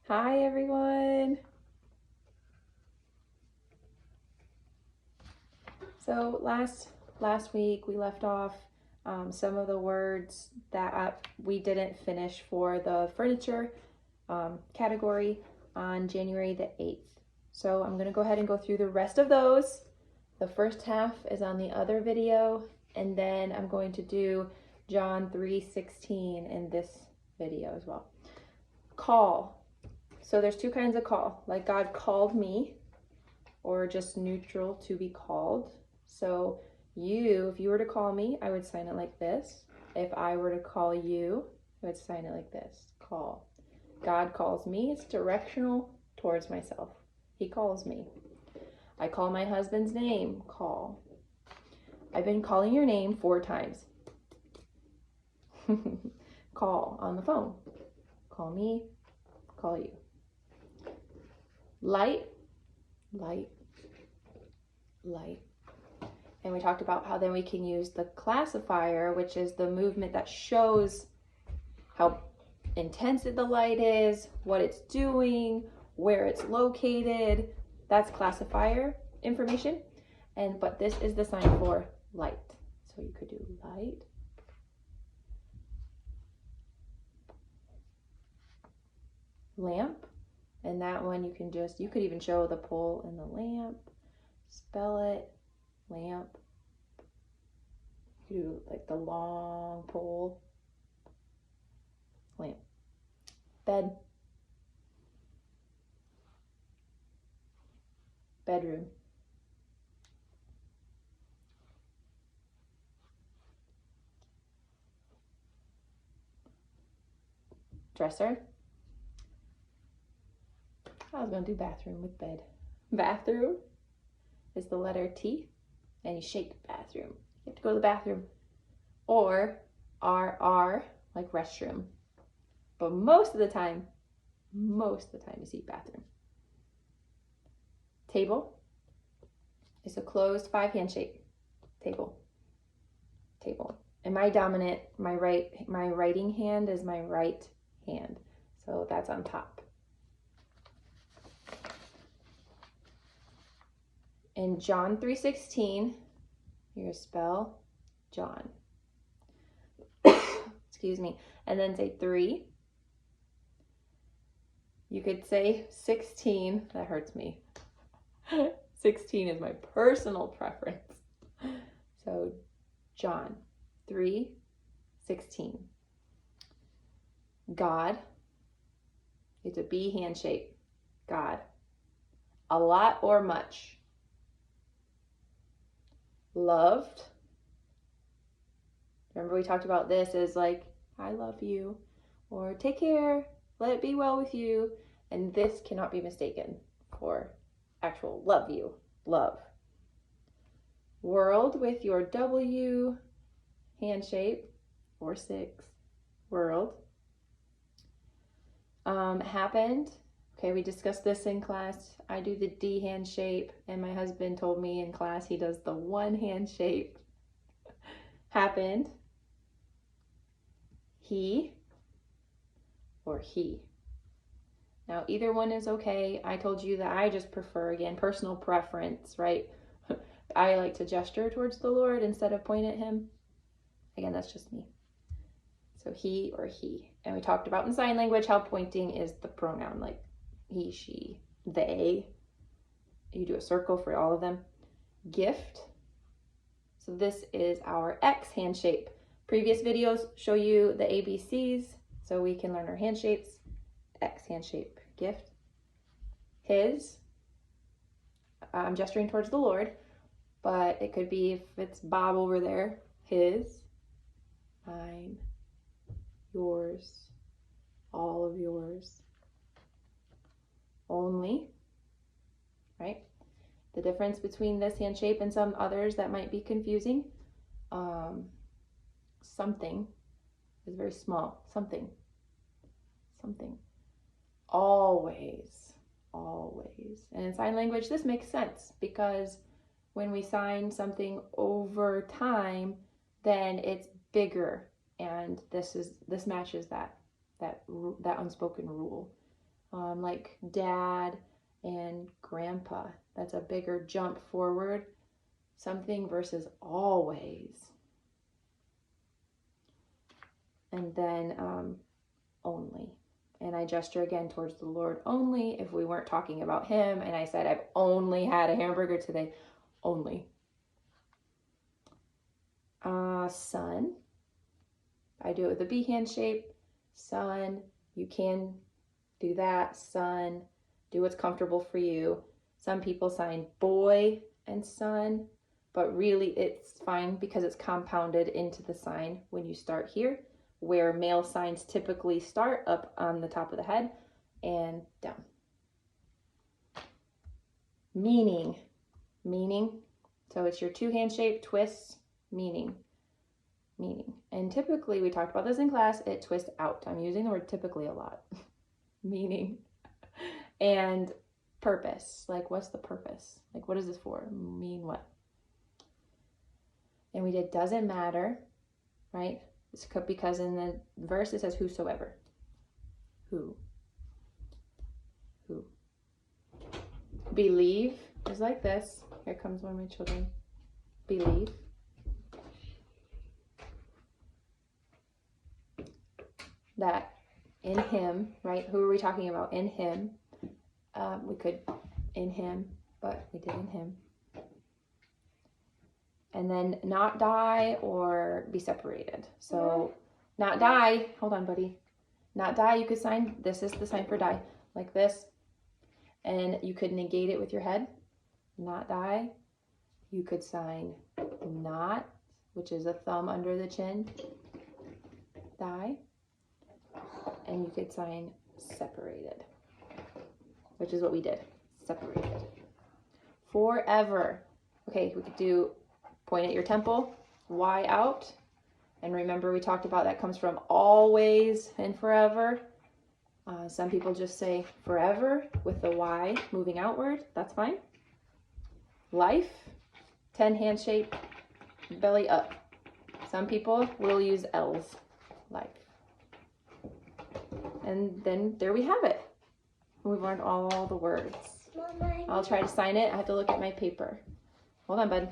Hi everyone. So last week we left off some of the words that we didn't finish for the furniture category on January the 8th. So I'm going to go ahead and go through the rest of those. The first half is on the other video, and then I'm going to do John 3:16 in this video as well. Call. So there's two kinds of call, like God called me, or just neutral, to be called. So if you were to call me, I would sign it like this. If I were to call you, I would sign it like this, call. God calls me, it's directional towards myself. He calls me. I call my husband's name, call. I've been calling your name 4 times. Call on the phone. Call me, call you. Light, light, light. And we talked about how then we can use the classifier, which is the movement that shows how intense the light is, what it's doing, where it's located. That's classifier information. But this is the sign for light. So you could do light. Lamp. And that one you could even show the pole in the lamp. Spell it. Lamp. You do like the long pole. Lamp. Bed. Bedroom. Dresser. I was going to do bathroom with bed. Bathroom is the letter T, and you shake bathroom. You have to go to the bathroom. Or RR, like restroom. But most of the time you see bathroom. Table is a closed 5-hand shape. Table. And my dominant, my writing hand is my right hand. So that's on top. In John 3:16, you spell John. Excuse me. And then say 3. You could say 16. That hurts me. 16 is my personal preference. So John 3:16. God. It's a B hand shape. God. A lot or much. Loved. Remember we talked about this as like, I love you, or take care, let it be well with you. And this cannot be mistaken for actual love you, love. World with your W hand shape, or 6, world. Happened. Okay, we discussed this in class. I do the D hand shape, and my husband told me in class he does the 1 hand shape. Happened. He or he. Now, either one is okay. I told you that I just prefer, again, personal preference, right? I like to gesture towards the Lord instead of point at him. Again, that's just me. So he or he. And we talked about in sign language how pointing is the pronoun, like he, she, they. You do a circle for all of them. Gift. So this is our X hand shape. Previous videos show you the ABCs so we can learn our hand shapes. X hand shape, gift. His. I'm gesturing towards the Lord, but it could be, if it's Bob over there, his, mine, yours, all of yours. Only, right? The difference between this hand shape and some others that might be confusing. Something is very small. Something. Always. And in sign language, this makes sense because when we sign something over time, then it's bigger, and this matches that unspoken rule. like dad and grandpa. That's a bigger jump forward. Something versus always. And then only. And I gesture again towards the Lord only if we weren't talking about him. And I said, I've only had a hamburger today. Only. Son. I do it with a B hand shape. Son. You can do that. Son. Do what's comfortable for you. Some people sign boy and son, but really it's fine because it's compounded into the sign when you start here, where male signs typically start up on the top of the head and down. Meaning. So it's your two hand shape, twists, meaning. And typically, we talked about this in class, it twists out. I'm using the word typically a lot. Meaning. And purpose. Like, what's the purpose? Like, what is this for? Mean what? And we did doesn't matter, right? It's because in the verse it says whosoever. Who? Believe is like this. Here comes one of my children. Believe. That in him, right? Who are we talking about? In him. We could in him, but we did in him. And then not die or be separated. So not die. Hold on, buddy. Not die, you could sign, this is the sign for die, like this. And you could negate it with your head. Not die. You could sign not, which is a thumb under the chin. Die. And you could sign separated, which is what we did. Separated. Forever. Okay, we could do point at your temple, Y out. And remember we talked about that comes from always and forever. Some people just say forever with the Y moving outward. That's fine. Life, 10 hand shape, belly up. Some people will use L's. Life. And then there we have it. We've learned all the words. I'll try to sign it. I have to look at my paper. Hold on, bud.